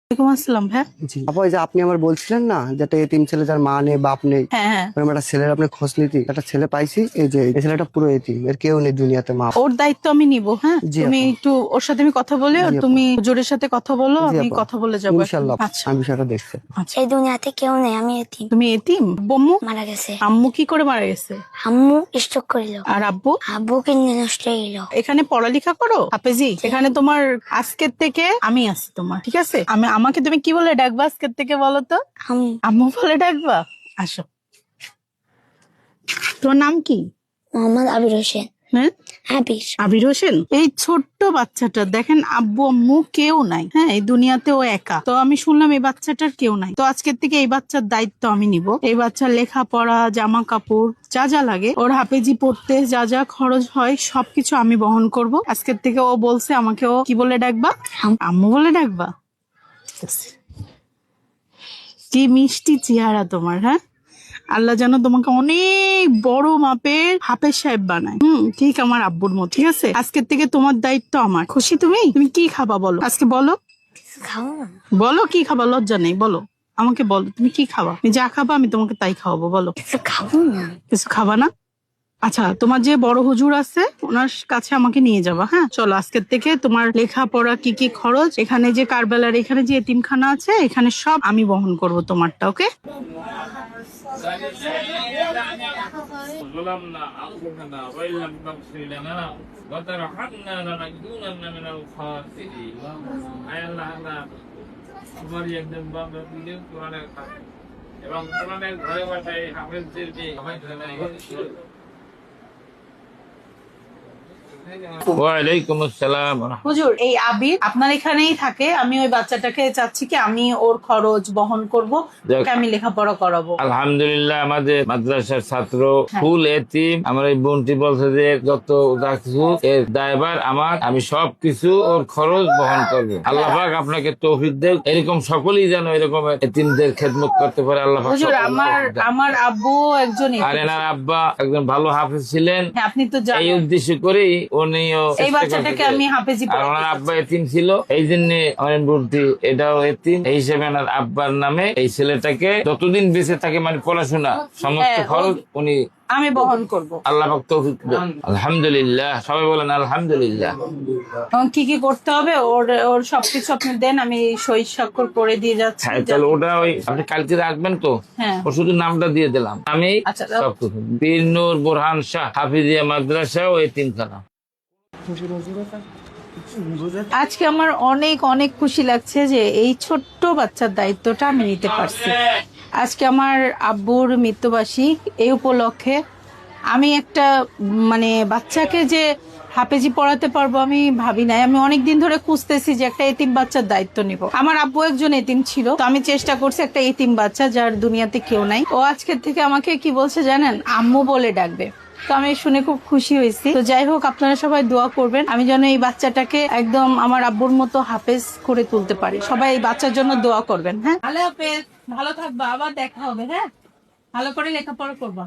ওয়ালাইকুম আসসালাম। হ্যাঁ জি আপু, এই যে আপনি আমার বলছিলেন না যেটা এতিম ছেলে যার মা নেই বাপ নেই, হ্যাঁ হ্যাঁ, এরকম একটা ছেলের আপনি খোঁজ নিতি, একটা ছেলে পাইছি। এই যে এই ছেলেটা পুরো এতিম, এর কেউ নেই দুনিয়াতে, মা। ওর দায়িত্ব আমি নিব। হ্যাঁ, জি তুমি আপু। একটু ওর সাথে আমি কথা বলে, আর জি আপু। তুমি হুজুরের সাথে কথা বলো, জি আমি আপু, কথা বলে যাবো এখন। ইনশাল্লাহ আচ্ছা আমি বিষয়টা দেখছি। আচ্ছা। এই দুনিয়াতে কেউ নেই, আমি এতিম। তুমি এতিম? বম্মু মারা গেছে। আম্মু কি করে মারা গেছে? আম্মু স্ট্রোক করিল। আর আব্বু? আব্বু কিডনি নষ্ট হয়ে গেল। এখানে পড়ালেখা করো হাফেজি? এখানে তোমার আজকের থেকে আমি আছি তোমার, ঠিক আছে? আমাকে তুমি কি বলে ডাকবা আজকের থেকে বলো তো? আম্মু। আম্মু বলে ডাকবা। আসো। তোমার নাম কি? মোহাম্মদ আবির হোসেন। হ্যাঁ, আবির। আবির হোসেন। এই ছোট্ট বাচ্চাটা দেখেন, আব্বু আম্মু কেউ নাই। হ্যাঁ, এই দুনিয়াতে ও একা। তো আমি শুনলাম এই বাচ্চাটার কেউ নাই। তো আজকের থেকে এই বাচ্চার দায়িত্ব আমি নিব। এই বাচ্চার লেখাপড়া, জামা কাপড়, যা যা লাগে, ওর হাফেজি পড়তে যা যা খরচ হয় সবকিছু আমি বহন করব। আজকের থেকে ও বলছে আমাকে ও কি বলে ডাকবা? আম্মু বলে ডাকবা। ঠিক আছে। কি মিষ্টি চেহারা তোমার। হ্যাঁ, আল্লাহ যেন তোমাকে অনেক বড় মাপের হাফেজ সাহেব বানায়। ঠিক আমার আব্বুর মতো। ঠিক আছে, আজকের থেকে তোমার দায়িত্ব আমার। খুশি তুমি? তুমি কি খাবা বলো আজকে, বলো। খাও না। বলো কি খাবা, লজ্জা নেই, বলো। আমাকে বলো তুমি কি খাবা। তুমি যা খাবা আমি তোমাকে তাই খাওয়াবো, বলো। কিছু খাবো না। কিছু খাবা না? আচ্ছা, তোমার যে বড় হুজুর আছে ওনার কাছে আমাকে নিয়ে যাবা। হ্যাঁ, চলো। আজকের থেকে তোমার লেখাপড়া কি কি খরচ, এখানে যে কারবেলার এখানে যে এতিমখানা আছে, এখানে সব আমি বহন করব তোমারটা। ওকে? ظلمنا أنفسنا وإن لم تغفر لنا وترحمنا لنكونن من الخاسرين আয় আল্লাহ, তোমারই একজন বান্দা দিলেন কোরআনের কাছে এবং কোরআনের ঘরে বাসায় হাফেজদেরকে ওয়ালাইকুম আসসালাম। হুজুর, এই আবির আপনার এখানেই থাকে। আমি ওই বাচ্চাটাকে চাচ্ছি কি আমি ওর খরচ বহন করব, ওকে আমি লেখাপড়া করাবো। আলহামদুলিল্লাহ, আমাদের মাদ্রাসার ছাত্র ফুল এতিম। আমার এই বোনটি বলছে যে যত যা কিছু এর দায়ভার আমার, আমি সবকিছু ওর খরচ বহন করবো। আল্লাহ পাক আপনাকে তৌফিক দেন, এরকম সকলেই যেন এরকম এতিমদের খেদমত করতে পারে। আল্লাহ পাক হুজুর, সকলকে আমার তৌফিক দেন। আমার আব্বু একজন আর এতিম। এনার আব্বা একজন ভালো হাফেজ ছিলেন। হ্যাঁ, আপনি তো এই জানেন। উদ্দেশ্য করেই উনিও এই বাচ্চাটাকে আমি হাফেজি আর পড়াতে ওনার চাচ্ছি। আব্বা এতিম ছিল, এই জন্য অনেক বুদ্ধি এটাও এতিম। এই হিসেবে ওনার আব্বার নামে এই ছেলেটাকে যতদিন বেঁচে থাকে, মানে পড়াশোনা সমস্ত হ্যাঁ, খরচ উনি আমি বহন করব। আল্লাহ পাক তৌফিক দেন। আলহামদুলিল্লাহ, সবাই বলেন আলহামদুলিল্লাহ। এখন কি কি করতে হবে ওর ওর সবকিছু আপনি দেন, আমি সই স্বাক্ষর করে দিয়ে যাচ্ছি। হ্যাঁ, তাহলে ওটা ওই আপনি কালকে রাখবেন তো? হ্যাঁ। ও শুধু নামটা দিয়ে দিলাম আমি। আচ্ছা, দাও। সবকিছু বীর নূর বোরহান শাহ হাফিজিয়া মাদ্রাসা ও এতিমখানা। আজকে আমার অনেক অনেক খুশি লাগছে যে এই ছোট্ট বাচ্চার দায়িত্বটা আমি নিতে পারছি। আজকে আমার আব্বুর মৃত্যুবার্ষিক, এই উপলক্ষে আমি একটা মানে বাচ্চাকে যে হাফেজি পড়াতে পারবো আমি ভাবি নাই। আমি অনেকদিন ধরে খুঁজতেছি যে একটা এতিম বাচ্চার দায়িত্ব নিব। আমার আব্বু একজন এতিম ছিল, তো আমি চেষ্টা করছি একটা এতিম বাচ্চা যার দুনিয়াতে কেউ নাই, ও আজকের থেকে আমাকে কি বলছে জানেন, আম্মু বলে ডাকবে। তো আমি শুনে খুব খুশি হয়েছি। তো যাই হোক, আপনারা সবাই দোয়া করবেন আমি যেন এই বাচ্চাটাকে একদম আমার আব্বুর মতো হাফেজ করে তুলতে পারি। সবাই এই বাচ্চার জন্য দোয়া করবেন। হ্যাঁ, আল্লাহ হাফেজ। ভালো থাকবা, আবার দেখা হবে। হ্যাঁ, ভালো করে লেখাপড়া করবা।